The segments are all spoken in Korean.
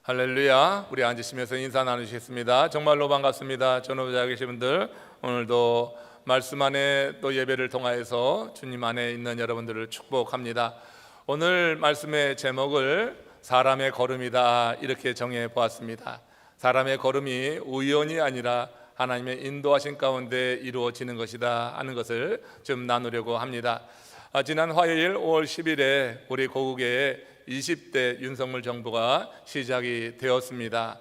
할렐루야. 우리 앉으시면서 인사 나누시겠습니다. 정말로 반갑습니다. 전후자에 계신 분들, 오늘도 말씀 안에 또 예배를 통하여서 주님 안에 있는 여러분들을 축복합니다. 오늘 말씀의 제목을 사람의 걸음이다 이렇게 정해 보았습니다. 사람의 걸음이 우연이 아니라 하나님의 인도하신 가운데 이루어지는 것이다 하는 것을 좀 나누려고 합니다. 지난 화요일 5월 10일에 우리 고국에 20대 윤석열 정부가 시작이 되었습니다.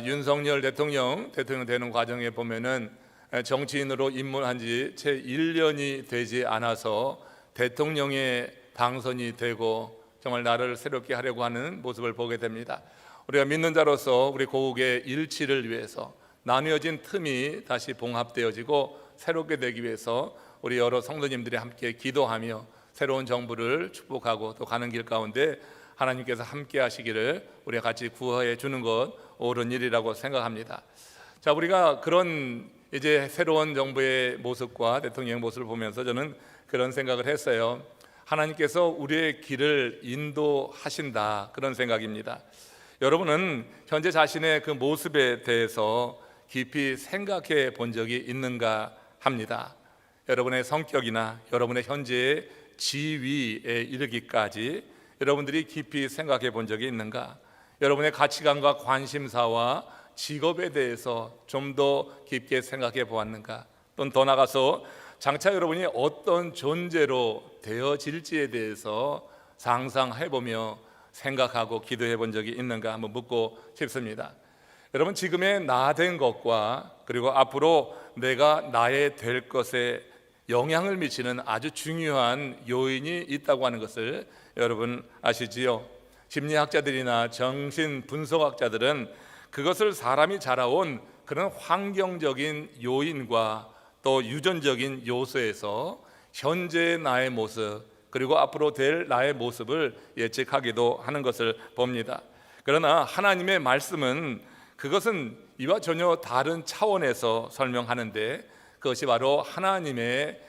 윤석열 대통령 되는 과정에 보면은 정치인으로 입문한 지 채 1년이 되지 않아서 대통령에 당선이 되고 정말 나라를 새롭게 하려고 하는 모습을 보게 됩니다. 우리가 믿는 자로서 우리 고국의 일치를 위해서 나누어진 틈이 다시 봉합되어지고 새롭게 되기 위해서 우리 여러 성도님들이 함께 기도하며 새로운 정부를 축복하고 또 가는 길 가운데 하나님께서 함께 하시기를 우리가 같이 구하여 주는 것 옳은 일이라고 생각합니다. 자, 우리가 그런 이제 새로운 정부의 모습과 대통령의 모습을 보면서 저는 그런 생각을 했어요. 하나님께서 우리의 길을 인도하신다, 그런 생각입니다. 여러분은 현재 자신의 그 모습에 대해서 깊이 생각해 본 적이 있는가 합니다. 여러분의 성격이나 여러분의 현재의 지위에 이르기까지 여러분들이 깊이 생각해 본 적이 있는가? 여러분의 가치관과 관심사와 직업에 대해서 좀 더 깊게 생각해 보았는가? 또는 더 나아가서 장차 여러분이 어떤 존재로 되어질지에 대해서 상상해 보며 생각하고 기도해 본 적이 있는가 한번 묻고 싶습니다. 여러분, 지금의 나 된 것과 그리고 앞으로 내가 나의 될 것에 영향을 미치는 아주 중요한 요인이 있다고 하는 것을 여러분 아시지요? 심리학자들이나 정신분석학자들은 그것을 사람이 자라온 그런 환경적인 요인과 또 유전적인 요소에서 현재의 나의 모습 그리고 앞으로 될 나의 모습을 예측하기도 하는 것을 봅니다. 그러나 하나님의 말씀은 그것은 이와 전혀 다른 차원에서 설명하는데 그것이 바로 하나님의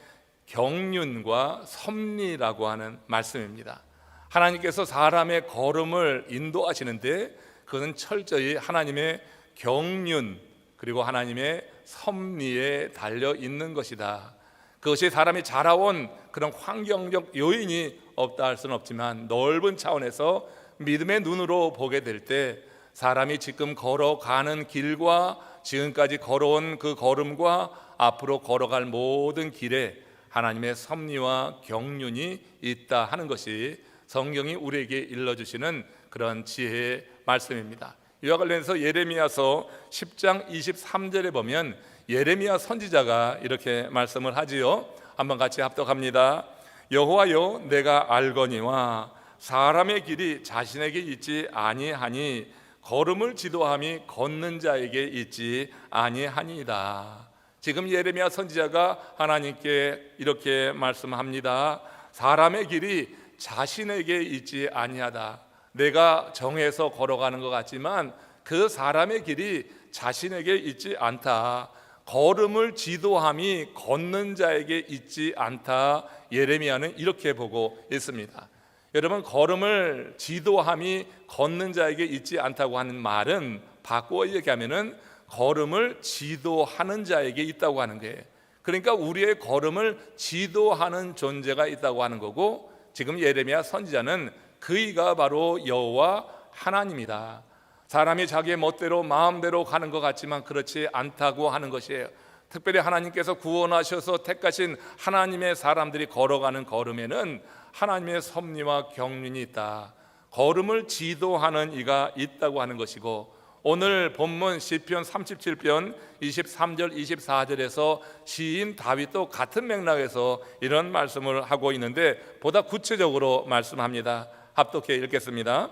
경륜과 섭리라고 하는 말씀입니다. 하나님께서 사람의 걸음을 인도하시는데 그것은 철저히 하나님의 경륜 그리고 하나님의 섭리에 달려 있는 것이다. 그것이 사람이 자라온 그런 환경적 요인이 없다 할 수는 없지만 넓은 차원에서 믿음의 눈으로 보게 될 때 사람이 지금 걸어가는 길과 지금까지 걸어온 그 걸음과 앞으로 걸어갈 모든 길에 하나님의 섭리와 경륜이 있다 하는 것이 성경이 우리에게 일러주시는 그런 지혜의 말씀입니다. 이와 관련해서 예레미야서 10장 23절에 보면 예레미야 선지자가 이렇게 말씀을 하지요. 한번 같이 합독합니다. 여호와여, 내가 알거니와 사람의 길이 자신에게 있지 아니하니 걸음을 지도함이 걷는 자에게 있지 아니하니이다. 지금 예레미야 선지자가 하나님께 이렇게 말씀합니다. 사람의 길이 자신에게 있지 아니하다. 내가 정해서 걸어가는 것 같지만 그 사람의 길이 자신에게 있지 않다. 걸음을 지도함이 걷는 자에게 있지 않다. 예레미야는 이렇게 보고 있습니다. 여러분, 걸음을 지도함이 걷는 자에게 있지 않다고 하는 말은 바꾸어 얘기하면은 걸음을 지도하는 자에게 있다고 하는 거예요. 그러니까 우리의 걸음을 지도하는 존재가 있다고 하는 거고, 지금 예레미야 선지자는 그이가 바로 여호와 하나님이다. 사람이 자기의 멋대로 마음대로 가는 것 같지만 그렇지 않다고 하는 것이에요. 특별히 하나님께서 구원하셔서 택하신 하나님의 사람들이 걸어가는 걸음에는 하나님의 섭리와 경륜이 있다. 걸음을 지도하는 이가 있다고 하는 것이고, 오늘 본문 시편 37편 23절 24절에서 시인 다윗도 같은 맥락에서 이런 말씀을 하고 있는데 보다 구체적으로 말씀합니다. 합독해 읽겠습니다.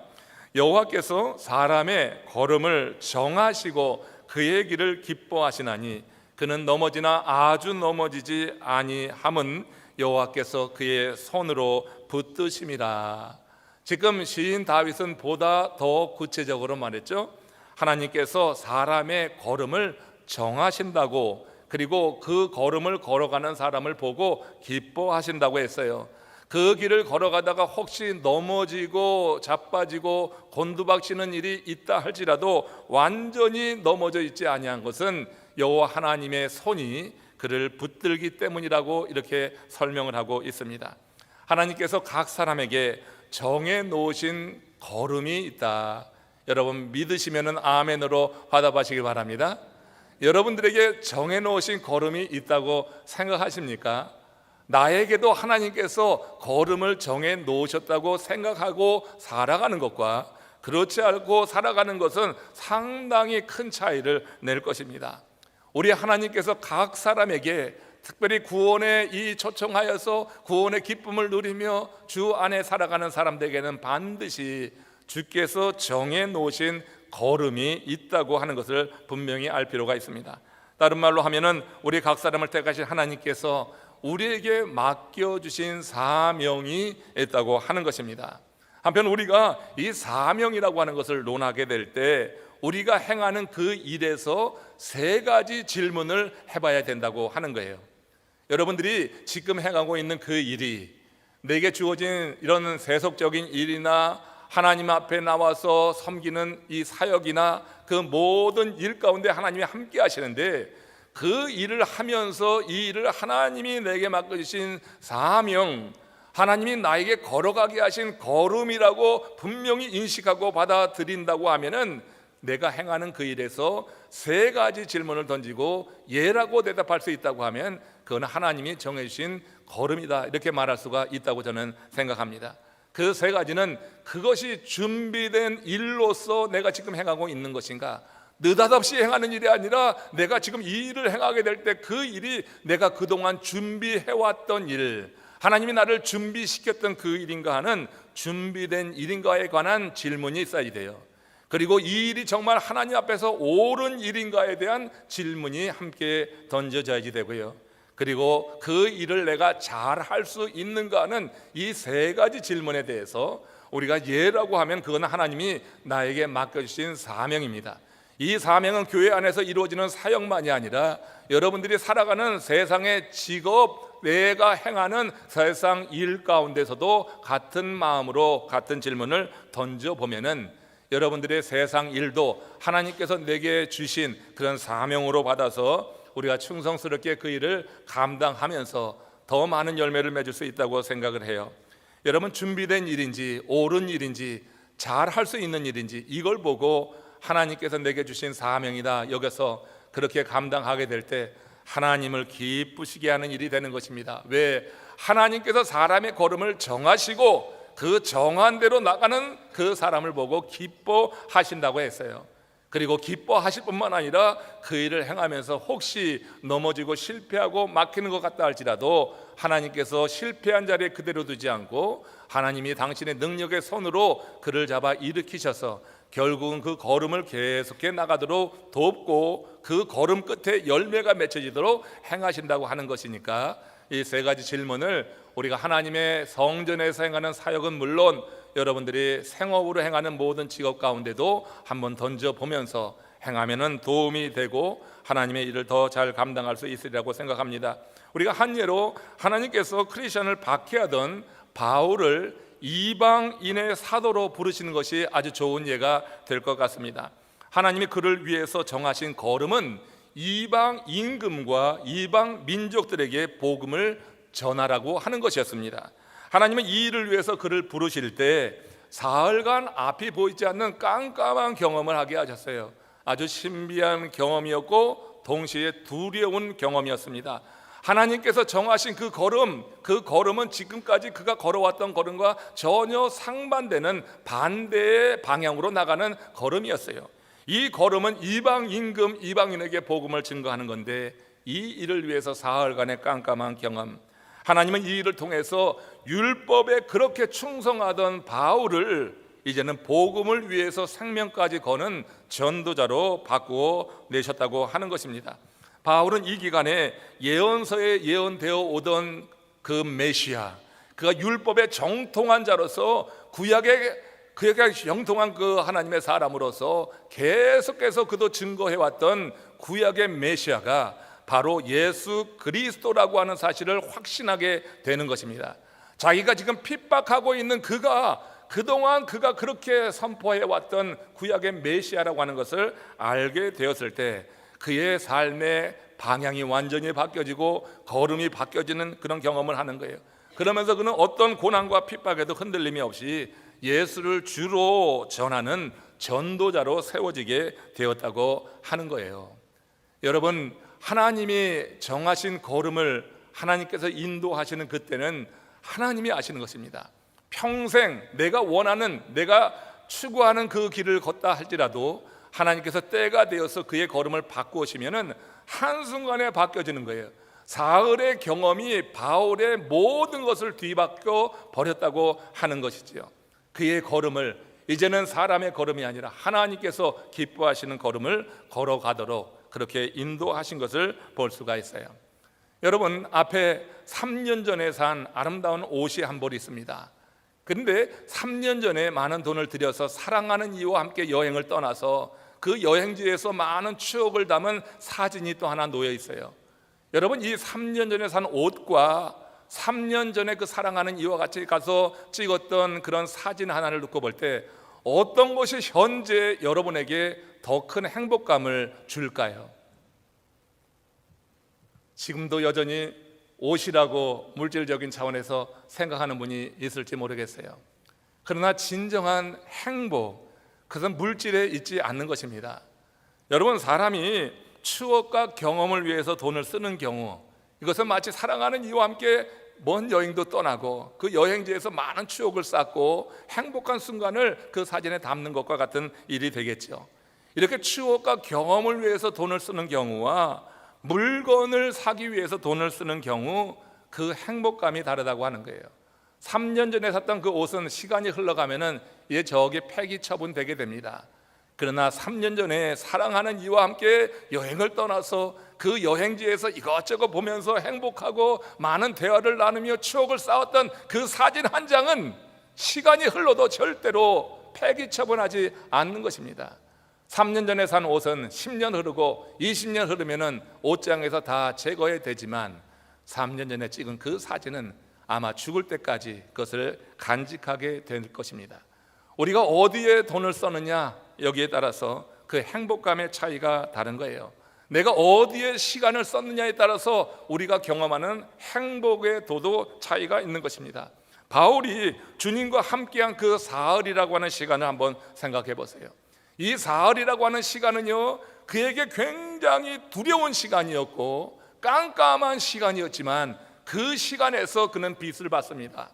여호와께서 사람의 걸음을 정하시고 그의 길을 기뻐하시나니 그는 넘어지나 아주 넘어지지 아니함은 여호와께서 그의 손으로 붙드심이라. 지금 시인 다윗은 보다 더 구체적으로 말했죠. 하나님께서 사람의 걸음을 정하신다고, 그리고 그 걸음을 걸어가는 사람을 보고 기뻐하신다고 했어요. 그 길을 걸어가다가 혹시 넘어지고 자빠지고 곤두박치는 일이 있다 할지라도 완전히 넘어져 있지 아니한 것은 여호와 하나님의 손이 그를 붙들기 때문이라고 이렇게 설명을 하고 있습니다. 하나님께서 각 사람에게 정해 놓으신 걸음이 있다. 여러분 믿으시면은 아멘으로 화답하시길 바랍니다. 여러분들에게 정해 놓으신 걸음이 있다고 생각하십니까? 나에게도 하나님께서 걸음을 정해 놓으셨다고 생각하고 살아가는 것과 그렇지 않고 살아가는 것은 상당히 큰 차이를 낼 것입니다. 우리 하나님께서 각 사람에게 특별히 구원에 이 초청하여서 구원의 기쁨을 누리며 주 안에 살아가는 사람들에게는 반드시 주께서 정해 놓으신 걸음이 있다고 하는 것을 분명히 알 필요가 있습니다. 다른 말로 하면은 우리 각 사람을 택하신 하나님께서 우리에게 맡겨주신 사명이 있다고 하는 것입니다. 한편 우리가 이 사명이라고 하는 것을 논하게 될 때 우리가 행하는 그 일에서 세 가지 질문을 해봐야 된다고 하는 거예요. 여러분들이 지금 행하고 있는 그 일이 내게 주어진 이런 세속적인 일이나 하나님 앞에 나와서 섬기는 이 사역이나 그 모든 일 가운데 하나님이 함께 하시는데 그 일을 하면서 이 일을 하나님이 내게 맡겨주신 사명, 하나님이 나에게 걸어가게 하신 걸음이라고 분명히 인식하고 받아들인다고 하면은 내가 행하는 그 일에서 세 가지 질문을 던지고 예라고 대답할 수 있다고 하면 그건 하나님이 정해주신 걸음이다, 이렇게 말할 수가 있다고 저는 생각합니다. 그 세 가지는 그것이 준비된 일로서 내가 지금 행하고 있는 것인가, 느닷없이 행하는 일이 아니라 내가 지금 이 일을 행하게 될 때 그 일이 내가 그동안 준비해왔던 일, 하나님이 나를 준비시켰던 그 일인가 하는 준비된 일인가에 관한 질문이 있어야 돼요. 그리고 이 일이 정말 하나님 앞에서 옳은 일인가에 대한 질문이 함께 던져져야지 되고요. 그리고 그 일을 내가 잘 할 수 있는가 하는 이 세 가지 질문에 대해서 우리가 예라고 하면 그건 하나님이 나에게 맡겨주신 사명입니다. 이 사명은 교회 안에서 이루어지는 사역만이 아니라 여러분들이 살아가는 세상의 직업, 내가 행하는 세상 일 가운데서도 같은 마음으로 같은 질문을 던져보면은 여러분들의 세상 일도 하나님께서 내게 주신 그런 사명으로 받아서 우리가 충성스럽게 그 일을 감당하면서 더 많은 열매를 맺을 수 있다고 생각을 해요. 여러분, 준비된 일인지 옳은 일인지 잘 할 수 있는 일인지 이걸 보고 하나님께서 내게 주신 사명이다 여기서 그렇게 감당하게 될 때 하나님을 기쁘시게 하는 일이 되는 것입니다. 왜? 하나님께서 사람의 걸음을 정하시고 그 정한 대로 나가는 그 사람을 보고 기뻐하신다고 했어요. 그리고 기뻐하실 뿐만 아니라 그 일을 행하면서 혹시 넘어지고 실패하고 막히는 것 같다 할지라도 하나님께서 실패한 자리에 그대로 두지 않고 하나님이 당신의 능력의 손으로 그를 잡아 일으키셔서 결국은 그 걸음을 계속해 나가도록 돕고 그 걸음 끝에 열매가 맺혀지도록 행하신다고 하는 것이니까 이 세 가지 질문을 우리가 하나님의 성전에서 행하는 사역은 물론 여러분들이 생업으로 행하는 모든 직업 가운데도 한번 던져보면서 행하면은 도움이 되고 하나님의 일을 더 잘 감당할 수 있으리라고 생각합니다. 우리가 한 예로 하나님께서 크리스천을 박해하던 바울을 이방인의 사도로 부르시는 것이 아주 좋은 예가 될 것 같습니다. 하나님이 그를 위해서 정하신 걸음은 이방 임금과 이방 민족들에게 복음을 전하라고 하는 것이었습니다. 하나님은 이 일을 위해서 그를 부르실 때 사흘간 앞이 보이지 않는 깜깜한 경험을 하게 하셨어요. 아주 신비한 경험이었고 동시에 두려운 경험이었습니다. 하나님께서 정하신 그 걸음은 지금까지 그가 걸어왔던 걸음과 전혀 상반되는 반대의 방향으로 나가는 걸음이었어요. 이 걸음은 이방 임금, 이방인에게 복음을 증거하는 건데 이 일을 위해서 사흘간의 깜깜한 경험, 하나님은 이 일을 통해서 율법에 그렇게 충성하던 바울을 이제는 복음을 위해서 생명까지 거는 전도자로 바꾸어 내셨다고 하는 것입니다. 바울은 이 기간에 예언서에 예언되어 오던 그 메시아, 그가 율법의 정통한 자로서 그에게 정통한 그 하나님의 사람으로서 계속해서 그도 증거해왔던 구약의 메시아가 바로 예수 그리스도라고 하는 사실을 확신하게 되는 것입니다. 자기가 지금 핍박하고 있는 그동안 그가 그렇게 선포해왔던 구약의 메시아라고 하는 것을 알게 되었을 때 그의 삶의 방향이 완전히 바뀌어지고 걸음이 바뀌어지는 그런 경험을 하는 거예요. 그러면서 그는 어떤 고난과 핍박에도 흔들림이 없이 예수를 주로 전하는 전도자로 세워지게 되었다고 하는 거예요. 여러분, 하나님이 정하신 걸음을 하나님께서 인도하시는 그때는 하나님이 아시는 것입니다. 평생 내가 원하는, 내가 추구하는 그 길을 걷다 할지라도 하나님께서 때가 되어서 그의 걸음을 바꾸시면은 한순간에 바뀌어지는 거예요. 사흘의 경험이 바울의 모든 것을 뒤바꿔 버렸다고 하는 것이지요. 그의 걸음을 이제는 사람의 걸음이 아니라 하나님께서 기뻐하시는 걸음을 걸어가도록 그렇게 인도하신 것을 볼 수가 있어요. 여러분, 앞에 3년 전에 산 아름다운 옷이 한 벌 있습니다. 그런데 3년 전에 많은 돈을 들여서 사랑하는 이와 함께 여행을 떠나서 그 여행지에서 많은 추억을 담은 사진이 또 하나 놓여 있어요. 여러분, 이 3년 전에 산 옷과 3년 전에 그 사랑하는 이와 같이 가서 찍었던 그런 사진 하나를 놓고 볼 때 어떤 것이 현재 여러분에게 더 큰 행복감을 줄까요? 지금도 여전히 옷이라고 물질적인 차원에서 생각하는 분이 있을지 모르겠어요. 그러나 진정한 행복, 그것은 물질에 있지 않는 것입니다. 여러분, 사람이 추억과 경험을 위해서 돈을 쓰는 경우, 이것은 마치 사랑하는 이와 함께 먼 여행도 떠나고 그 여행지에서 많은 추억을 쌓고 행복한 순간을 그 사진에 담는 것과 같은 일이 되겠죠. 이렇게 추억과 경험을 위해서 돈을 쓰는 경우와 물건을 사기 위해서 돈을 쓰는 경우, 그 행복감이 다르다고 하는 거예요. 3년 전에 샀던 그 옷은 시간이 흘러가면은 이제 저기 폐기 처분되게 됩니다. 그러나 3년 전에 사랑하는 이와 함께 여행을 떠나서 그 여행지에서 이것저것 보면서 행복하고 많은 대화를 나누며 추억을 쌓았던 그 사진 한 장은 시간이 흘러도 절대로 폐기 처분하지 않는 것입니다. 3년 전에 산 옷은 10년 흐르고 20년 흐르면은 옷장에서 다 제거해야 되지만 3년 전에 찍은 그 사진은 아마 죽을 때까지 그것을 간직하게 될 것입니다. 우리가 어디에 돈을 썼느냐, 여기에 따라서 그 행복감의 차이가 다른 거예요. 내가 어디에 시간을 썼느냐에 따라서 우리가 경험하는 행복의 도도 차이가 있는 것입니다. 바울이 주님과 함께한 그 사흘이라고 하는 시간을 한번 생각해 보세요. 이 사흘이라고 하는 시간은요, 그에게 굉장히 두려운 시간이었고 깜깜한 시간이었지만 그 시간에서 그는 빛을 받습니다.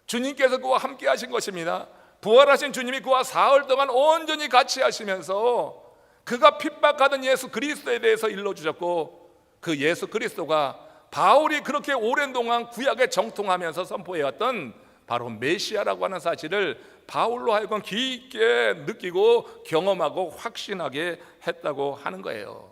주님께서 그와 함께 하신 것입니다. 부활하신 주님이 그와 사흘 동안 온전히 같이 하시면서 그가 핍박하던 예수 그리스도에 대해서 일러주셨고, 그 예수 그리스도가 바울이 그렇게 오랜 동안 구약에 정통하면서 선포해왔던 바로 메시아라고 하는 사실을 바울로 하여금 깊게 느끼고 경험하고 확신하게 했다고 하는 거예요.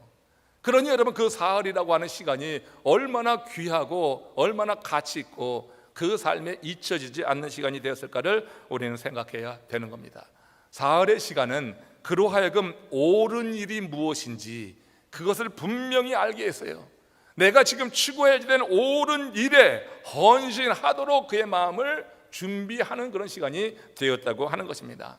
그러니 여러분, 그 사흘이라고 하는 시간이 얼마나 귀하고 얼마나 가치 있고 그 삶에 잊혀지지 않는 시간이 되었을까를 우리는 생각해야 되는 겁니다. 사흘의 시간은 그로 하여금 옳은 일이 무엇인지 그것을 분명히 알게 했어요. 내가 지금 추구해야 될 옳은 일에 헌신하도록 그의 마음을 준비하는 그런 시간이 되었다고 하는 것입니다.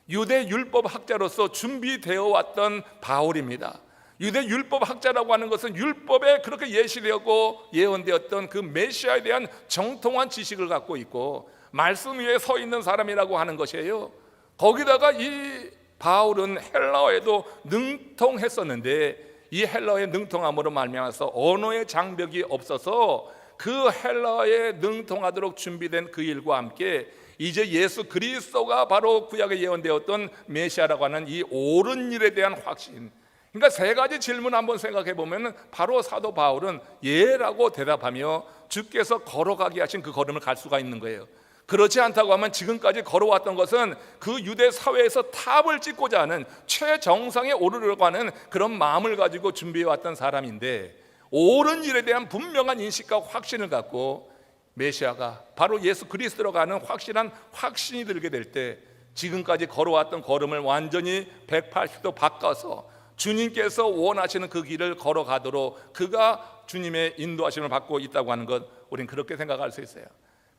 유대 율법 학자로서 준비되어 왔던 바울입니다. 유대 율법 학자라고 하는 것은 율법에 그렇게 예시되었고 예언되었던 그 메시아에 대한 정통한 지식을 갖고 있고 말씀 위에 서 있는 사람이라고 하는 것이에요. 거기다가 이 바울은 헬라어에도 능통했었는데 이 헬라어의 능통함으로 말미암아서 언어의 장벽이 없어서 그 헬라어에 능통하도록 준비된 그 일과 함께 이제 예수 그리스도가 바로 구약에 예언되었던 메시아라고 하는 이 옳은 일에 대한 확신, 그러니까 세 가지 질문 한번 생각해 보면 바로 사도 바울은 예라고 대답하며 주께서 걸어가게 하신 그 걸음을 갈 수가 있는 거예요. 그렇지 않다고 하면 지금까지 걸어왔던 것은 그 유대 사회에서 탑을 찍고자 하는 최정상에 오르려고 하는 그런 마음을 가지고 준비해왔던 사람인데, 옳은 일에 대한 분명한 인식과 확신을 갖고 메시아가 바로 예수 그리스도로 가는 확실한 확신이 들게 될 때 지금까지 걸어왔던 걸음을 완전히 180도 바꿔서 주님께서 원하시는 그 길을 걸어가도록 그가 주님의 인도하심을 받고 있다고 하는 것, 우리는 그렇게 생각할 수 있어요.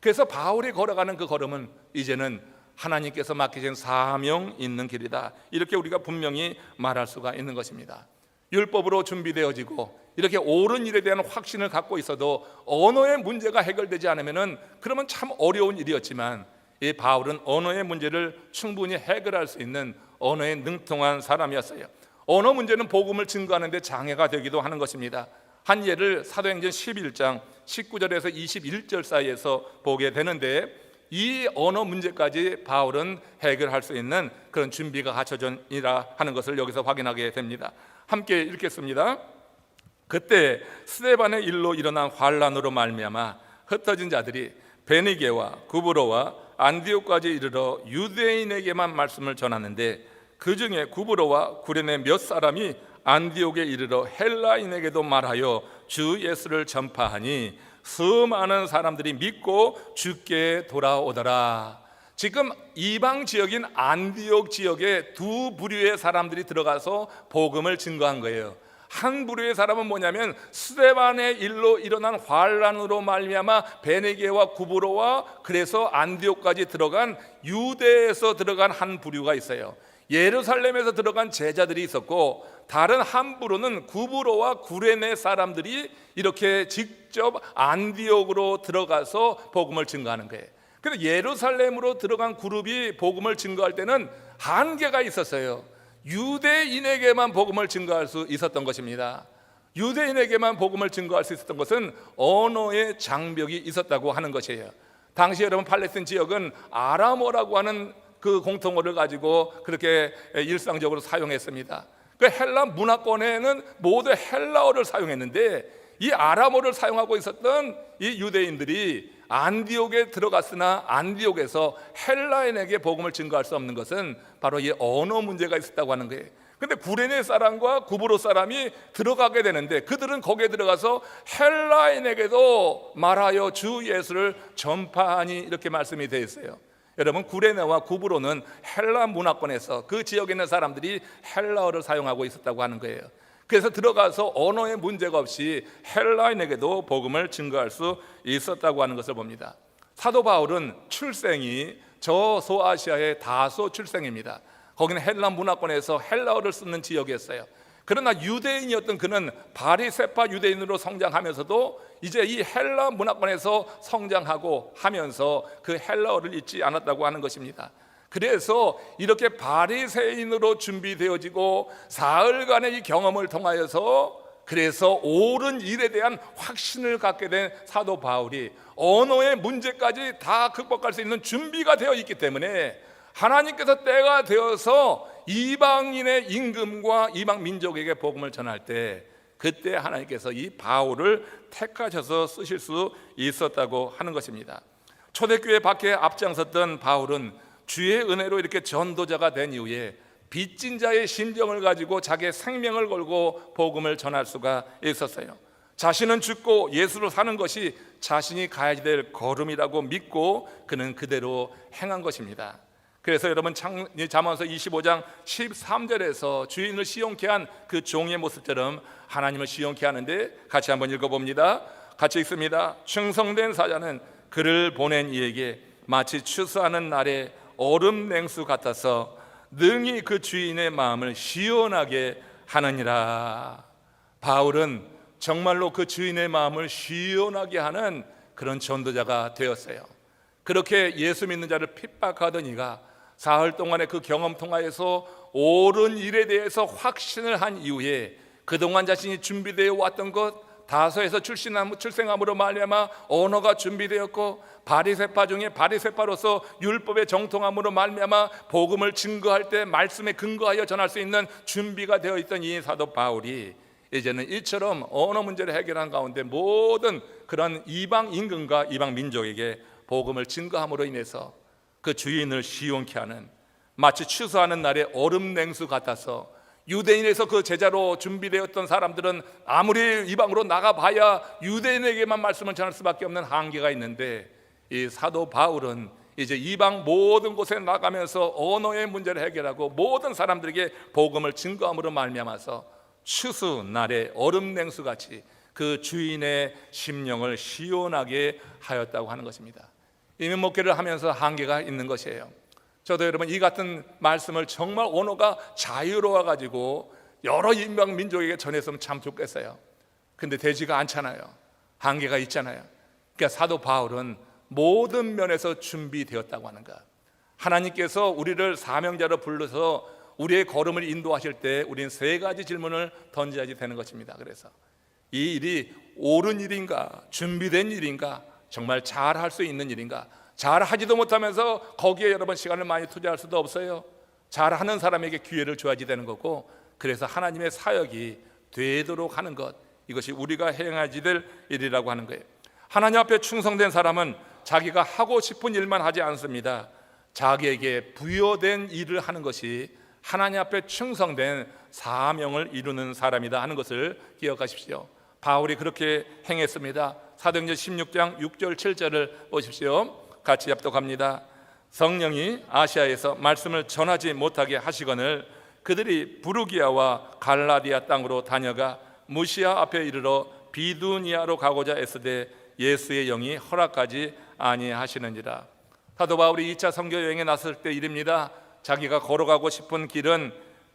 그래서 바울이 걸어가는 그 걸음은 이제는 하나님께서 맡기신 사명 있는 길이다, 이렇게 우리가 분명히 말할 수가 있는 것입니다. 율법으로 준비되어지고 이렇게 옳은 일에 대한 확신을 갖고 있어도 언어의 문제가 해결되지 않으면 그러면 참 어려운 일이었지만, 이 바울은 언어의 문제를 충분히 해결할 수 있는 언어에 능통한 사람이었어요. 언어 문제는 복음을 증거하는 데 장애가 되기도 하는 것입니다. 한 예를 사도행전 11장 19절에서 21절 사이에서 보게 되는데, 이 언어 문제까지 바울은 해결할 수 있는 그런 준비가 갖춰졌니라 하는 것을 여기서 확인하게 됩니다. 함께 읽겠습니다. 그때 스데반의 일로 일어난 환란으로 말미암아 흩어진 자들이 베니게와 구브로와 안디옥까지 이르러 유대인에게만 말씀을 전하는데, 그 중에 구브로와 구레네 몇 사람이 안디옥에 이르러 헬라인에게도 말하여 주 예수를 전파하니 수많은 사람들이 믿고 주께 돌아오더라. 지금 이방 지역인 안디옥 지역에 두 부류의 사람들이 들어가서 복음을 증거한 거예요. 한 부류의 사람은 뭐냐면 스데반의 일로 일어난 환란으로 말미암아 베네게와 구브로와 그래서 안디옥까지 들어간 유대에서 들어간 한 부류가 있어요. 예루살렘에서 들어간 제자들이 있었고, 다른 한 부류는 구브로와 구레네 사람들이 이렇게 직접 안디옥으로 들어가서 복음을 증거하는 거예요. 근데 예루살렘으로 들어간 그룹이 복음을 증거할 때는 한계가 있었어요. 유대인에게만 복음을 증거할 수 있었던 것입니다. 유대인에게만 복음을 증거할 수 있었던 것은 언어의 장벽이 있었다고 하는 것이에요. 당시 여러분 팔레스틴 지역은 아람어라고 하는 그 공통어를 가지고 그렇게 일상적으로 사용했습니다. 그 헬라 문화권에는 모두 헬라어를 사용했는데, 이 아람어를 사용하고 있었던 이 유대인들이 안디옥에 들어갔으나 안디옥에서 헬라인에게 복음을 증거할 수 없는 것은 바로 이 언어 문제가 있었다고 하는 거예요. 근데 구레네 사람과 구브로 사람이 들어가게 되는데, 그들은 거기에 들어가서 헬라인에게도 말하여 주 예수를 전파하니 이렇게 말씀이 되어 있어요. 여러분, 구레네와 구브로는 헬라 문화권에서 그 지역에 있는 사람들이 헬라어를 사용하고 있었다고 하는 거예요. 그래서 들어가서 언어의 문제가 없이 헬라인에게도 복음을 증거할 수 있었다고 하는 것을 봅니다. 사도 바울은 출생이 저소아시아의 다소 출생입니다. 거기는 헬라 문화권에서 헬라어를 쓰는 지역이었어요. 그러나 유대인이었던 그는 바리새파 유대인으로 성장하면서도 이제 이 헬라 문화권에서 성장하고 하면서 그 헬라어를 잊지 않았다고 하는 것입니다. 그래서 이렇게 바리새인으로 준비되어지고 사흘간의 이 경험을 통하여서 그래서 옳은 일에 대한 확신을 갖게 된 사도 바울이 언어의 문제까지 다 극복할 수 있는 준비가 되어 있기 때문에, 하나님께서 때가 되어서 이방인의 임금과 이방 민족에게 복음을 전할 때, 그때 하나님께서 이 바울을 택하셔서 쓰실 수 있었다고 하는 것입니다. 초대교회 밖에 앞장섰던 바울은 주의 은혜로 이렇게 전도자가 된 이후에 빚진 자의 심정을 가지고 자기의 생명을 걸고 복음을 전할 수가 있었어요. 자신은 죽고 예수로 사는 것이 자신이 가야 될 걸음이라고 믿고 그는 그대로 행한 것입니다. 그래서 여러분 잠언서 25장 13절에서 주인을 시용케 한 그 종의 모습처럼 하나님을 시용케 하는데, 같이 한번 읽어봅니다. 같이 읽습니다. 충성된 사자는 그를 보낸 이에게 마치 추수하는 날에 얼음 냉수 같아서 능히 그 주인의 마음을 시원하게 하느니라. 바울은 정말로 그 주인의 마음을 시원하게 하는 그런 전도자가 되었어요. 그렇게 예수 믿는 자를 핍박하던 이가 사흘 동안의 그 경험 통하여서 옳은 일에 대해서 확신을 한 이후에 그동안 자신이 준비되어 왔던 것, 다소에서 출생함으로 말미암아 언어가 준비되었고, 바리새파 중에 바리새파로서 율법의 정통함으로 말미암아 복음을 증거할 때 말씀에 근거하여 전할 수 있는 준비가 되어 있던 이 사도 바울이 이제는 이처럼 언어 문제를 해결한 가운데 모든 그런 이방 임금과 이방 민족에게 복음을 증거함으로 인해서 그 주인을 시원케 하는, 마치 추수하는 날에 얼음 냉수 같아서, 유대인에서 그 제자로 준비되었던 사람들은 아무리 이방으로 나가봐야 유대인에게만 말씀을 전할 수밖에 없는 한계가 있는데, 이 사도 바울은 이제 이방 모든 곳에 나가면서 언어의 문제를 해결하고 모든 사람들에게 복음을 증거함으로 말미암아서 추수 날에 얼음 냉수같이 그 주인의 심령을 시원하게 하였다고 하는 것입니다. 이민 목회를 하면서 한계가 있는 것이에요. 저도 여러분 이 같은 말씀을 정말 언어가 자유로워 가지고 여러 인방 민족에게 전했으면 참 좋겠어요. 근데 되지가 않잖아요. 한계가 있잖아요. 그러니까 사도 바울은 모든 면에서 준비되었다고 하는 거야. 하나님께서 우리를 사명자로 불러서 우리의 걸음을 인도하실 때 우리는 세 가지 질문을 던져야지 되는 것입니다. 그래서 이 일이 옳은 일인가, 준비된 일인가, 정말 잘할 수 있는 일인가. 잘하지도 못하면서 거기에 여러분 시간을 많이 투자할 수도 없어요. 잘하는 사람에게 기회를 줘야지 되는 거고, 그래서 하나님의 사역이 되도록 하는 것, 이것이 우리가 행하지 될 일이라고 하는 거예요. 하나님 앞에 충성된 사람은 자기가 하고 싶은 일만 하지 않습니다. 자기에게 부여된 일을 하는 것이 하나님 앞에 충성된 사명을 이루는 사람이다 하는 것을 기억하십시오. 바울이 그렇게 행했습니다. 사도행전 16장 6절 7절을 보십시오. 같이 합독합니다. 성령이 아시아에서 말씀을 전하지 못하게 하시거늘 그들이 부르기아와 갈라디아 땅으로 다녀가 무시아 앞에 이르러 비두니아로 가고자 애쓰되 예수의 영이 허락하지 아니하시는지라. 사도 바울이 2차 선교 여행에 나섰을 때 일입니다. 자기가 걸어가고 싶은 길은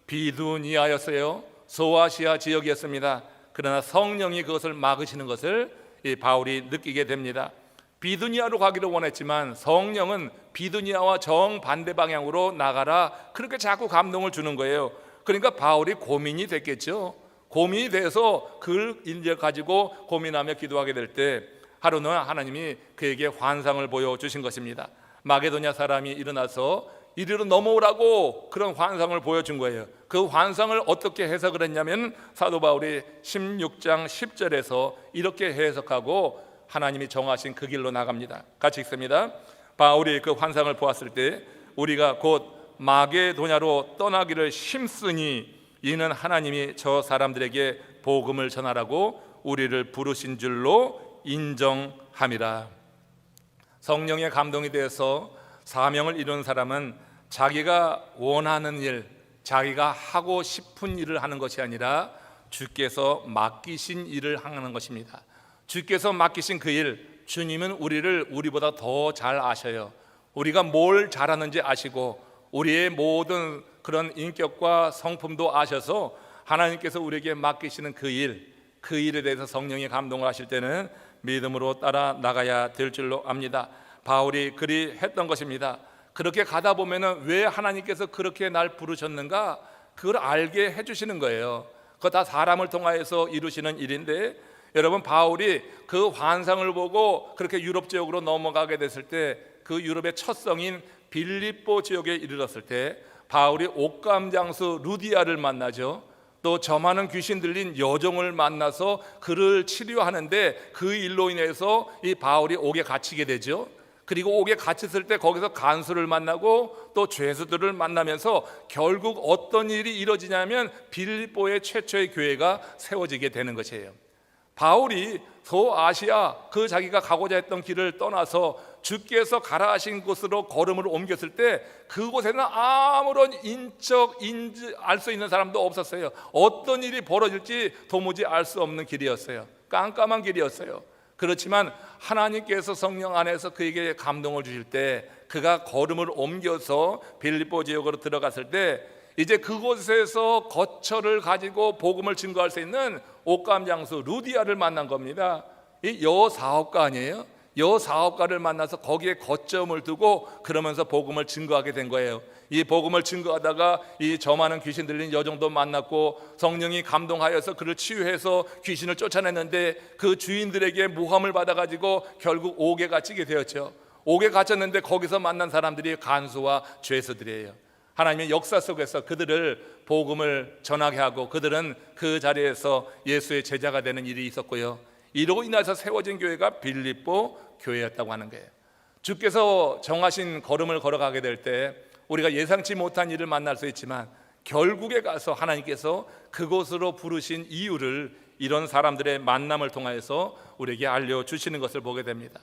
비두니아였어요. 소아시아 지역이었습니다. 그러나 성령이 그것을 막으시는 것을 이 바울이 느끼게 됩니다. 비두니아로 가기를 원했지만 성령은 비두니아와 정반대 방향으로 나가라, 그렇게 자꾸 감동을 주는 거예요. 그러니까 바울이 고민이 됐겠죠. 고민이 돼서 그걸 이제 가지고 고민하며 기도하게 될 때 하루는 하나님이 그에게 환상을 보여주신 것입니다. 마게도냐 사람이 일어나서 이리로 넘어오라고 그런 환상을 보여준 거예요. 그 환상을 어떻게 해석을 했냐면 사도 바울이 16장 10절에서 이렇게 해석하고 하나님이 정하신 그 길로 나갑니다. 같이 읽습니다. 바울이 그 환상을 보았을 때 우리가 곧 마게도냐로 떠나기를 힘쓰니 이는 하나님이 저 사람들에게 복음을 전하라고 우리를 부르신 줄로 인정함이라. 성령의 감동이 되어서 사명을 이루는 사람은 자기가 원하는 일, 자기가 하고 싶은 일을 하는 것이 아니라 주께서 맡기신 일을 하는 것입니다. 주께서 맡기신 그 일, 주님은 우리보다 더 잘 아셔요. 우리가 뭘 잘하는지 아시고 우리의 모든 그런 인격과 성품도 아셔서 하나님께서 우리에게 맡기시는 그 일에 대해서 성령이 감동을 하실 때는 믿음으로 따라 나가야 될 줄로 압니다. 바울이 그리 했던 것입니다. 그렇게 가다 보면은 왜 하나님께서 그렇게 날 부르셨는가, 그걸 알게 해주시는 거예요. 그거 다 사람을 통하여서 이루시는 일인데, 여러분 바울이 그 환상을 보고 그렇게 유럽 지역으로 넘어가게 됐을 때, 그 유럽의 첫 성인 빌립보 지역에 이르렀을 때 바울이 옥감 장수 루디아를 만나죠. 또 점하는 귀신 들린 여종을 만나서 그를 치료하는데 그 일로 인해서 이 바울이 옥에 갇히게 되죠. 그리고 옥에 갇혔을 때 거기서 간수를 만나고 또 죄수들을 만나면서 결국 어떤 일이 이루어지냐면 빌립보의 최초의 교회가 세워지게 되는 것이에요. 바울이 소아시아, 그 자기가 가고자 했던 길을 떠나서 주께서 가라 하신 곳으로 걸음을 옮겼을 때 그곳에는 아무런 알 수 있는 사람도 없었어요. 어떤 일이 벌어질지 도무지 알 수 없는 길이었어요. 깜깜한 길이었어요. 그렇지만 하나님께서 성령 안에서 그에게 감동을 주실 때 그가 걸음을 옮겨서 빌립보 지역으로 들어갔을 때 이제 그곳에서 거처를 가지고 복음을 증거할 수 있는 옥감 장수 루디아를 만난 겁니다. 이 여사업가 아니에요? 여사업가를 만나서 거기에 거점을 두고 그러면서 복음을 증거하게 된 거예요. 이 복음을 증거하다가 이 점하는 귀신 들린 여종도 만났고 성령이 감동하여서 그를 치유해서 귀신을 쫓아냈는데 그 주인들에게 모함을 받아가지고 결국 옥에 갇히게 되었죠. 옥에 갇혔는데 거기서 만난 사람들이 간수와 죄수들이에요. 하나님의 역사 속에서 그들을 복음을 전하게 하고 그들은 그 자리에서 예수의 제자가 되는 일이 있었고요. 이로 인해서 세워진 교회가 빌립보 교회였다고 하는 거예요. 주께서 정하신 걸음을 걸어가게 될 때 우리가 예상치 못한 일을 만날 수 있지만 결국에 가서 하나님께서 그곳으로 부르신 이유를 이런 사람들의 만남을 통하여서 우리에게 알려주시는 것을 보게 됩니다.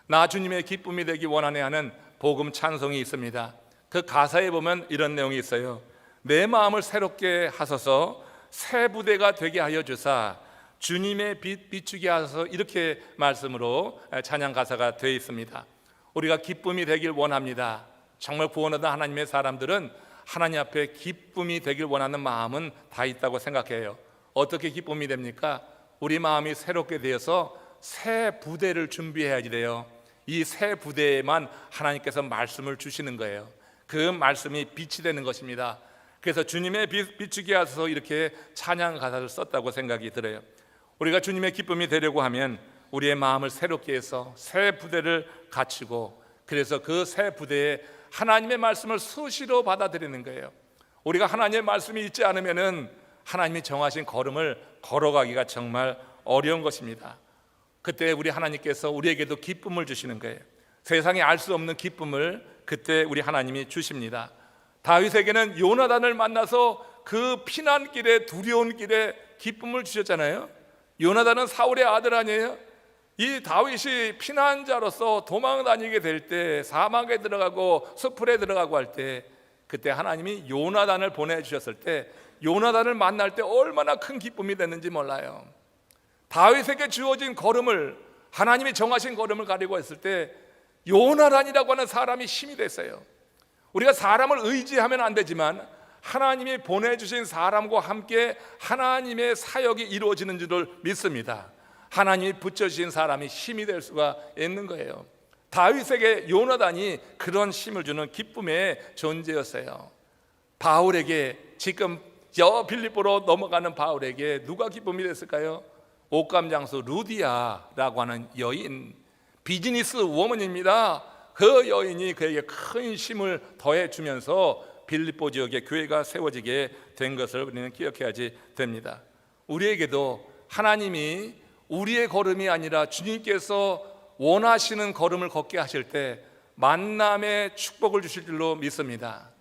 나 주님의 기쁨이 되기 원하네 하는 복음 찬송이 있습니다. 그 가사에 보면 이런 내용이 있어요. 내 마음을 새롭게 하소서 새 부대가 되게 하여 주사 주님의 빛 비추게 하소서, 이렇게 말씀으로 찬양 가사가 되어 있습니다. 우리가 기쁨이 되길 원합니다. 정말 구원받은 하나님의 사람들은 하나님 앞에 기쁨이 되길 원하는 마음은 다 있다고 생각해요. 어떻게 기쁨이 됩니까? 우리 마음이 새롭게 되어서 새 부대를 준비해야지 돼요. 이 새 부대에만 하나님께서 말씀을 주시는 거예요. 그 말씀이 빛이 되는 것입니다. 그래서 주님의 비추게 하셔서 이렇게 찬양 가사를 썼다고 생각이 들어요. 우리가 주님의 기쁨이 되려고 하면 우리의 마음을 새롭게 해서 새 부대를 갖추고, 그래서 그 새 부대에 하나님의 말씀을 수시로 받아들이는 거예요. 우리가 하나님의 말씀이 있지 않으면은 하나님이 정하신 걸음을 걸어가기가 정말 어려운 것입니다. 그때 우리 하나님께서 우리에게도 기쁨을 주시는 거예요. 세상에 알 수 없는 기쁨을 그때 우리 하나님이 주십니다. 다윗에게는 요나단을 만나서 그 피난길에, 두려운 길에 기쁨을 주셨잖아요. 요나단은 사울의 아들 아니에요? 이 다윗이 피난자로서 도망 다니게 될 때, 사막에 들어가고 숲풀에 들어가고 할 때, 그때 하나님이 요나단을 보내주셨을 때 요나단을 만날 때 얼마나 큰 기쁨이 됐는지 몰라요. 다윗에게 주어진 걸음을, 하나님이 정하신 걸음을 가리고 했을 때 요나단이라고 하는 사람이 힘이 됐어요. 우리가 사람을 의지하면 안 되지만 하나님이 보내주신 사람과 함께 하나님의 사역이 이루어지는 줄을 믿습니다. 하나님이 붙여주신 사람이 힘이 될 수가 있는 거예요. 다윗에게 요나단이 그런 힘을 주는 기쁨의 존재였어요. 바울에게, 지금 저 빌립보로 넘어가는 바울에게 누가 기쁨이 됐을까요? 옷감장수 루디아라고 하는 여인, 비즈니스 워먼입니다. 그 여인이 그에게 큰 힘을 더해 주면서 빌립보 지역에 교회가 세워지게 된 것을 우리는 기억해야지 됩니다. 우리에게도 하나님이 우리의 걸음이 아니라 주님께서 원하시는 걸음을 걷게 하실 때 만남의 축복을 주실 줄로 믿습니다.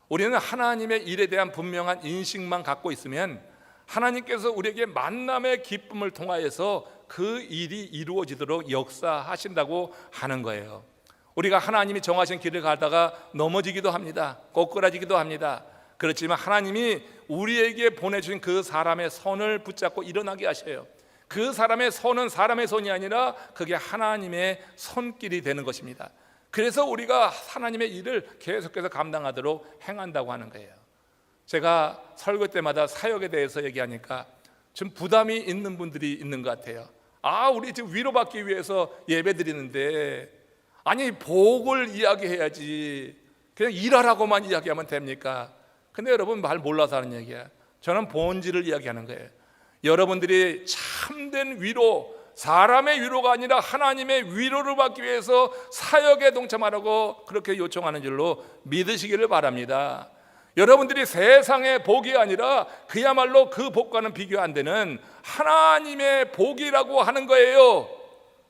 우리는 하나님의 일에 대한 분명한 인식만 갖고 있으면 하나님께서 우리에게 만남의 기쁨을 통하여서 그 일이 이루어지도록 역사하신다고 하는 거예요. 우리가 하나님이 정하신 길을 가다가 넘어지기도 합니다. 꼬꾸라지기도 합니다. 그렇지만 하나님이 우리에게 보내주신 그 사람의 손을 붙잡고 일어나게 하셔요. 그 사람의 손은 사람의 손이 아니라 그게 하나님의 손길이 되는 것입니다. 그래서 우리가 하나님의 일을 계속해서 감당하도록 행한다고 하는 거예요. 제가 설교 때마다 사역에 대해서 얘기하니까 좀 부담이 있는 분들이 있는 것 같아요. 우리 지금 위로받기 위해서 예배 드리는데, 아니 복을 이야기해야지 그냥 일하라고만 이야기하면 됩니까? 근데 여러분 말 몰라서 하는 얘기야. 저는 본질을 이야기하는 거예요. 여러분들이 참된 위로, 사람의 위로가 아니라 하나님의 위로를 받기 위해서 사역에 동참하라고 그렇게 요청하는 줄로 믿으시기를 바랍니다. 여러분들이 세상의 복이 아니라 그야말로 그 복과는 비교 안 되는 하나님의 복이라고 하는 거예요.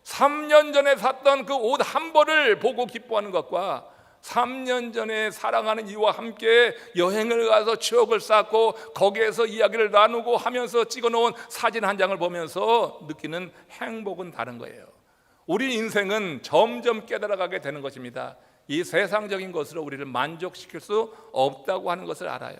3년 전에 샀던 그 옷 한 벌을 보고 기뻐하는 것과 3년 전에 사랑하는 이와 함께 여행을 가서 추억을 쌓고 거기에서 이야기를 나누고 하면서 찍어놓은 사진 한 장을 보면서 느끼는 행복은 다른 거예요. 우리 인생은 점점 깨달아가게 되는 것입니다. 이 세상적인 것으로 우리를 만족시킬 수 없다고 하는 것을 알아요.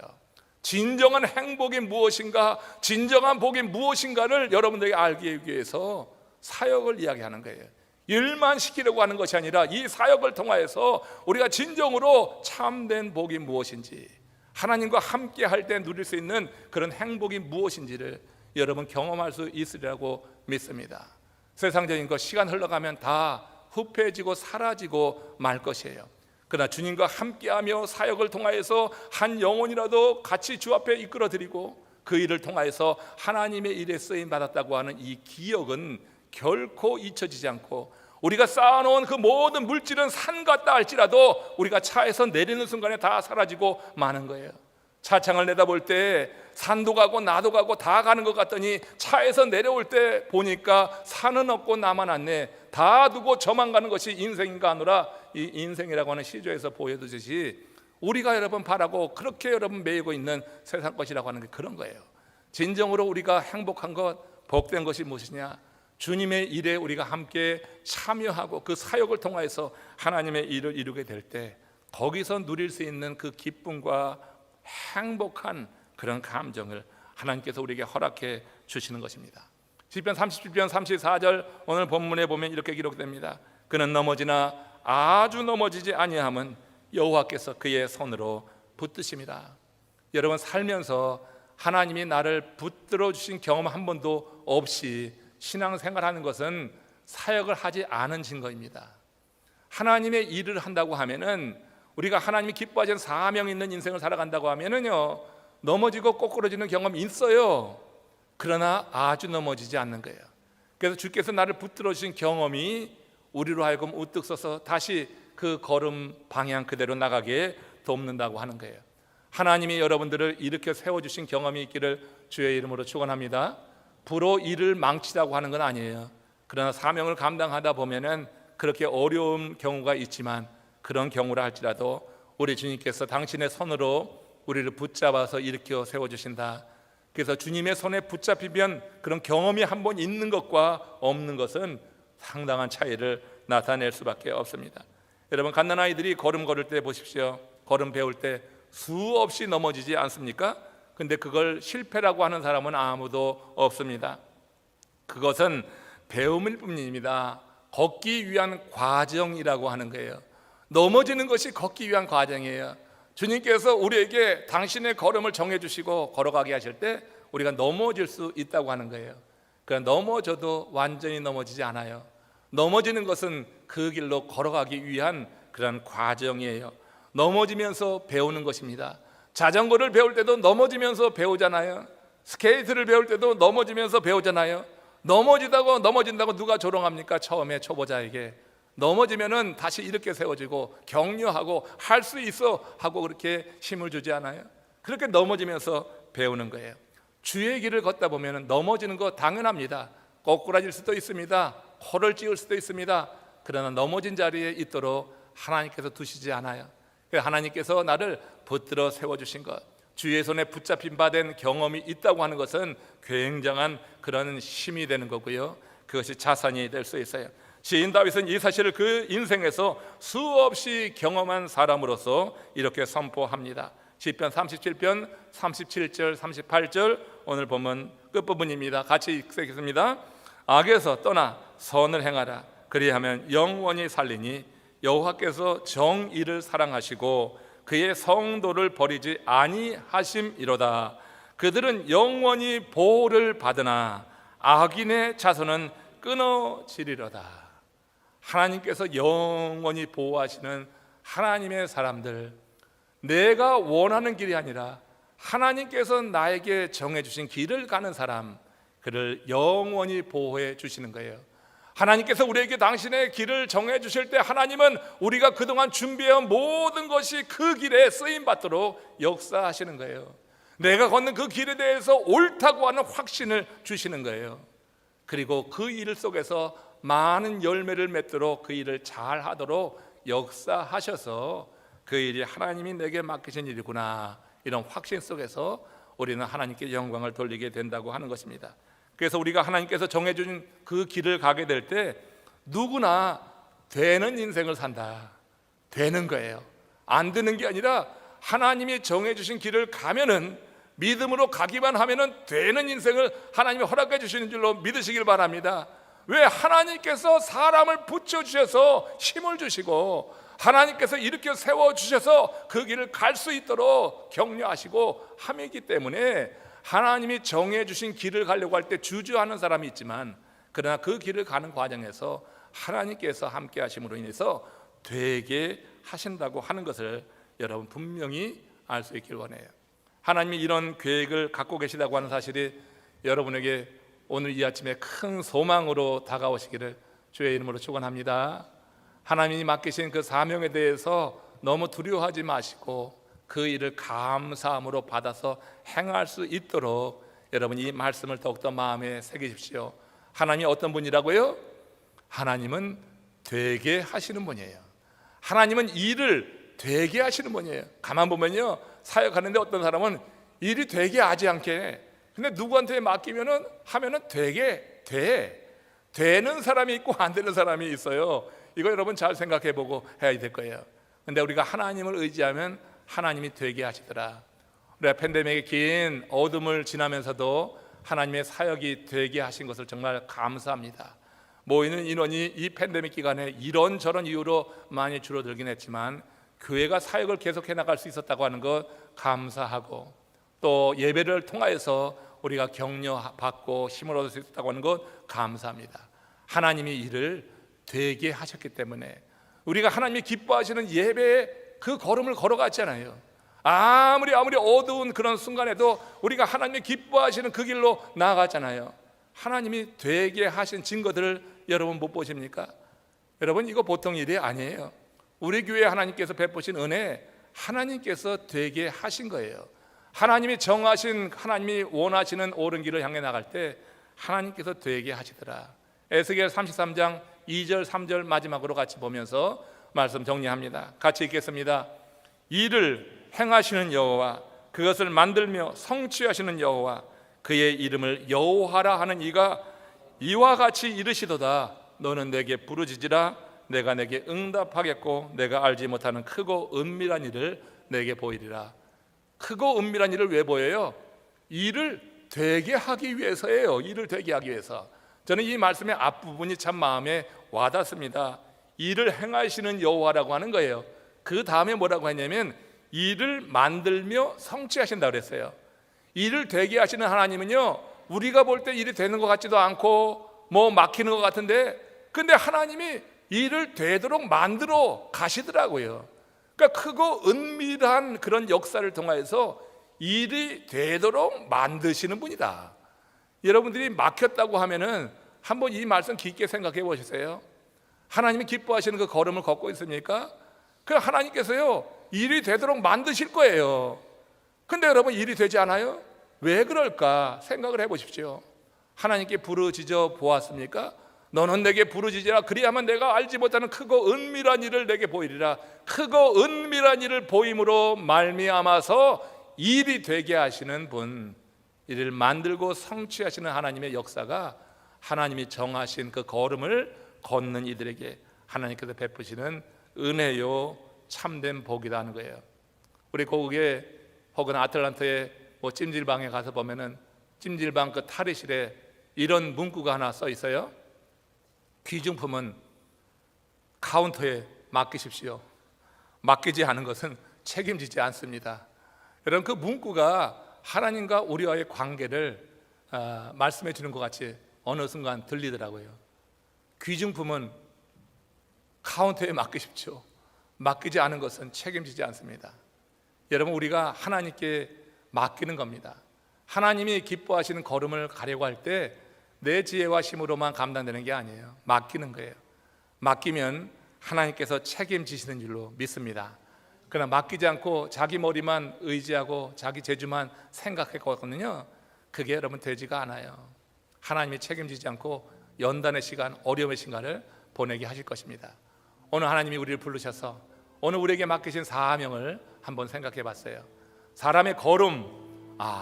진정한 행복이 무엇인가, 진정한 복이 무엇인가를 여러분들에게 알기 위해서 사역을 이야기하는 거예요. 일만 시키려고 하는 것이 아니라 이 사역을 통하여서 우리가 진정으로 참된 복이 무엇인지, 하나님과 함께 할 때 누릴 수 있는 그런 행복이 무엇인지를 여러분 경험할 수 있으리라고 믿습니다. 세상적인 것 시간 흘러가면 다 후패해지고 사라지고 말 것이에요. 그러나 주님과 함께하며 사역을 통하여서 한 영혼이라도 같이 주 앞에 이끌어드리고 그 일을 통하여서 하나님의 일에 쓰임 받았다고 하는 이 기억은 결코 잊혀지지 않고, 우리가 쌓아놓은 그 모든 물질은 산 같다 할지라도 우리가 차에서 내리는 순간에 다 사라지고 마는 거예요. 차창을 내다볼 때 산도 가고 나도 가고 다 가는 것 같더니 차에서 내려올 때 보니까 산은 없고 나만 왔네. 다 두고 저만 가는 것이 인생인가 하노라. 이 인생이라고 하는 시조에서 보여주듯이 우리가 여러분 바라고 그렇게 여러분 매이고 있는 세상 것이라고 하는 게 그런 거예요. 진정으로 우리가 행복한 것, 복된 것이 무엇이냐? 주님의 일에 우리가 함께 참여하고 그 사역을 통해서 하나님의 일을 이루게 될 때 거기서 누릴 수 있는 그 기쁨과 행복한 그런 감정을 하나님께서 우리에게 허락해 주시는 것입니다. 시편 37편 34절 오늘 본문에 보면 이렇게 기록됩니다. 그는 넘어지나 아주 넘어지지 아니함은 여호와께서 그의 손으로 붙드십니다. 여러분, 살면서 하나님이 나를 붙들어 주신 경험 한 번도 없이 신앙생활하는 것은 사역을 하지 않은 증거입니다. 하나님의 일을 한다고 하면은, 우리가 하나님이 기뻐하시는 사명 있는 인생을 살아간다고 하면은요, 넘어지고 꼬꾸러지는 경험이 있어요. 그러나 아주 넘어지지 않는 거예요. 그래서 주께서 나를 붙들어 주신 경험이 우리로 하여금 우뚝 서서 다시 그 걸음 방향 그대로 나가게 돕는다고 하는 거예요. 하나님이 여러분들을 이렇게 세워주신 경험이 있기를 주의 이름으로 축원합니다. 부로 일을 망치자고 하는 건 아니에요. 그러나 사명을 감당하다 보면은 그렇게 어려운 경우가 있지만, 그런 경우라 할지라도 우리 주님께서 당신의 손으로 우리를 붙잡아서 일으켜 세워주신다. 그래서 주님의 손에 붙잡히면 그런 경험이 한 번 있는 것과 없는 것은 상당한 차이를 나타낼 수밖에 없습니다. 여러분, 갓난아이들이 걸음 걸을 때 보십시오. 걸음 배울 때 수없이 넘어지지 않습니까? 근데 그걸 실패라고 하는 사람은 아무도 없습니다. 그것은 배움일 뿐입니다. 걷기 위한 과정이라고 하는 거예요. 넘어지는 것이 걷기 위한 과정이에요. 주님께서 우리에게 당신의 걸음을 정해주시고 걸어가게 하실 때 우리가 넘어질 수 있다고 하는 거예요. 그러나 넘어져도 완전히 넘어지지 않아요. 넘어지는 것은 그 길로 걸어가기 위한 그런 과정이에요. 넘어지면서 배우는 것입니다. 자전거를 배울 때도 넘어지면서 배우잖아요. 스케이트를 배울 때도 넘어지면서 배우잖아요. 넘어진다고 누가 조롱합니까? 처음에 초보자에게. 넘어지면은 다시 이렇게 세워지고 격려하고 할 수 있어 하고 그렇게 힘을 주지 않아요? 그렇게 넘어지면서 배우는 거예요. 주의 길을 걷다 보면 넘어지는 거 당연합니다. 꼬꾸라질 수도 있습니다. 코를 찌을 수도 있습니다. 그러나 넘어진 자리에 있도록 하나님께서 두시지 않아요. 하나님께서 나를 붙들어 세워주신 것, 주의 손에 붙잡힌 바 된 경험이 있다고 하는 것은 굉장한 그런 힘이 되는 거고요. 그것이 자산이 될 수 있어요. 시인 다윗은 이 사실을 그 인생에서 수없이 경험한 사람으로서 이렇게 선포합니다. 시편 37편 37절 38절 오늘 보면 끝부분입니다. 같이 읽겠습니다. 악에서 떠나 선을 행하라. 그리하면 영원히 살리니 여호와께서 정의를 사랑하시고 그의 성도를 버리지 아니하심이로다. 그들은 영원히 보호를 받으나 악인의 자손은 끊어지리로다. 하나님께서 영원히 보호하시는 하나님의 사람들, 내가 원하는 길이 아니라 하나님께서 나에게 정해주신 길을 가는 사람, 그를 영원히 보호해 주시는 거예요. 하나님께서 우리에게 당신의 길을 정해 주실 때 하나님은 우리가 그동안 준비해온 모든 것이 그 길에 쓰임받도록 역사하시는 거예요. 내가 걷는 그 길에 대해서 옳다고 하는 확신을 주시는 거예요. 그리고 그 일 속에서 많은 열매를 맺도록 그 일을 잘 하도록 역사하셔서 그 일이 하나님이 내게 맡기신 일이구나, 이런 확신 속에서 우리는 하나님께 영광을 돌리게 된다고 하는 것입니다. 그래서 우리가 하나님께서 정해준 그 길을 가게 될 때 누구나 되는 인생을 산다, 되는 거예요. 안 되는 게 아니라 하나님이 정해주신 길을 가면은, 믿음으로 가기만 하면은 되는 인생을 하나님이 허락해 주시는 줄로 믿으시길 바랍니다. 왜? 하나님께서 사람을 붙여주셔서 힘을 주시고 하나님께서 일으켜 세워주셔서 그 길을 갈 수 있도록 격려하시고 함이기 때문에 하나님이 정해주신 길을 가려고 할 때 주저하는 사람이 있지만, 그러나 그 길을 가는 과정에서 하나님께서 함께 하심으로 인해서 되게 하신다고 하는 것을 여러분 분명히 알 수 있길 원해요. 하나님이 이런 계획을 갖고 계시다고 하는 사실이 여러분에게 오늘 이 아침에 큰 소망으로 다가오시기를 주의 이름으로 축원합니다. 하나님이 맡기신 그 사명에 대해서 너무 두려워하지 마시고 그 일을 감사함으로 받아서 행할 수 있도록 여러분 이 말씀을 더욱더 마음에 새기십시오. 하나님이 어떤 분이라고요? 하나님은 되게 하시는 분이에요. 하나님은 일을 되게 하시는 분이에요. 가만 보면요, 사역하는데 어떤 사람은 일이 되게 하지 않게, 근데 누구한테 맡기면은 하면은 되게 되는 사람이 있고 안 되는 사람이 있어요. 이거 여러분 잘 생각해보고 해야 될 거예요. 근데 우리가 하나님을 의지하면 하나님이 되게 하시더라. 우리가 팬데믹의 긴 어둠을 지나면서도 하나님의 사역이 되게 하신 것을 정말 감사합니다. 모이는 인원이 이 팬데믹 기간에 이런저런 이유로 많이 줄어들긴 했지만 교회가 사역을 계속해 나갈 수 있었다고 하는 것 감사하고, 또 예배를 통하여서 우리가 격려받고 힘을 얻을 수 있었다고 하는 것 감사합니다. 하나님이 이를 되게 하셨기 때문에 우리가 하나님이 기뻐하시는 예배의 그 걸음을 걸어갔잖아요. 아무리 어두운 그런 순간에도 우리가 하나님이 기뻐하시는 그 길로 나아갔잖아요. 하나님이 되게 하신 증거들을 여러분 못 보십니까? 여러분, 이거 보통 일이 아니에요. 우리 교회 하나님께서 베푸신 은혜, 하나님께서 되게 하신 거예요. 하나님이 정하신, 하나님이 원하시는 옳은 길을 향해 나갈 때 하나님께서 되게 하시더라. 에스겔 33장 2절 3절 마지막으로 같이 보면서 말씀 정리합니다. 같이 읽겠습니다. 이를 행하시는 여호와, 그것을 만들며 성취하시는 여호와, 그의 이름을 여호와라 하는 이가 이와 같이 이르시도다. 너는 내게 부르짖으라. 내가 내게 응답하겠고 내가 알지 못하는 크고 은밀한 일을 내게 보이리라. 크고 은밀한 일을 왜 보여요? 일을 되게 하기 위해서예요. 일을 되게 하기 위해서. 저는 이 말씀의 앞부분이 참 마음에 와닿습니다. 일을 행하시는 여호와라고 하는 거예요. 그 다음에 뭐라고 했냐면 일을 만들며 성취하신다고 그랬어요. 일을 되게 하시는 하나님은요, 우리가 볼 때 일이 되는 것 같지도 않고 뭐 막히는 것 같은데, 근데 하나님이 일을 되도록 만들어 가시더라고요. 그러니까 크고 은밀한 그런 역사를 통하여서 일이 되도록 만드시는 분이다. 여러분들이 막혔다고 하면은 한번 이 말씀 깊게 생각해 보세요. 하나님이 기뻐하시는 그 걸음을 걷고 있습니까? 그 하나님께서요, 일이 되도록 만드실 거예요. 근데 여러분, 일이 되지 않아요? 왜 그럴까 생각을 해 보십시오. 하나님께 부르짖어 보았습니까? 너는 내게 부르짖으라. 그리하면 내가 알지 못하는 크고 은밀한 일을 내게 보이리라. 크고 은밀한 일을 보임으로 말미암아서 일이 되게 하시는 분, 일을 만들고 성취하시는 하나님의 역사가 하나님이 정하신 그 걸음을 걷는 이들에게 하나님께서 베푸시는 은혜요 참된 복이다 하는 거예요. 우리 고국에 혹은 아틀란타의 뭐 찜질방에 가서 보면은 찜질방 그 탈의실에 이런 문구가 하나 써 있어요. 귀중품은 카운터에 맡기십시오. 맡기지 않은 것은 책임지지 않습니다. 여러분, 그 문구가 하나님과 우리와의 관계를 말씀해 주는 것 같이 어느 순간 들리더라고요. 귀중품은 카운터에 맡기십시오. 맡기지 않은 것은 책임지지 않습니다. 여러분, 우리가 하나님께 맡기는 겁니다. 하나님이 기뻐하시는 걸음을 가려고 할 때 내 지혜와 힘으로만 감당되는 게 아니에요. 맡기는 거예요. 맡기면 하나님께서 책임지시는 줄로 믿습니다. 그러나 맡기지 않고 자기 머리만 의지하고 자기 재주만 생각했거든요. 그게 여러분 되지가 않아요. 하나님이 책임지지 않고 연단의 시간, 어려움의 시간을 보내게 하실 것입니다. 오늘 하나님이 우리를 부르셔서 오늘 우리에게 맡기신 사명을 한번 생각해 봤어요. 사람의 걸음,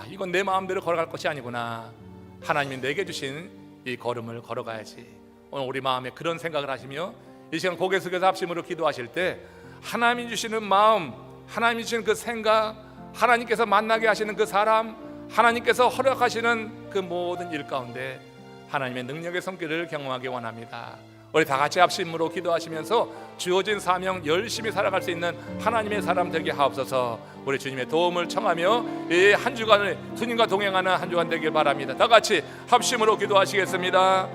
이건 내 마음대로 걸어갈 것이 아니구나. 하나님이 내게 주신 이 걸음을 걸어가야지. 오늘 우리 마음에 그런 생각을 하시며 이 시간 고개 숙여서 합심으로 기도하실 때 하나님이 주시는 마음, 하나님이 주시는 그 생각, 하나님께서 만나게 하시는 그 사람, 하나님께서 허락하시는 그 모든 일 가운데 하나님의 능력의 손길을 경험하기 원합니다. 우리 다 같이 합심으로 기도하시면서 주어진 사명 열심히 살아갈 수 있는 하나님의 사람 되게 하옵소서. 우리 주님의 도움을 청하며 이 한 주간을 주님과 동행하는 한 주간 되길 바랍니다. 다 같이 합심으로 기도하시겠습니다.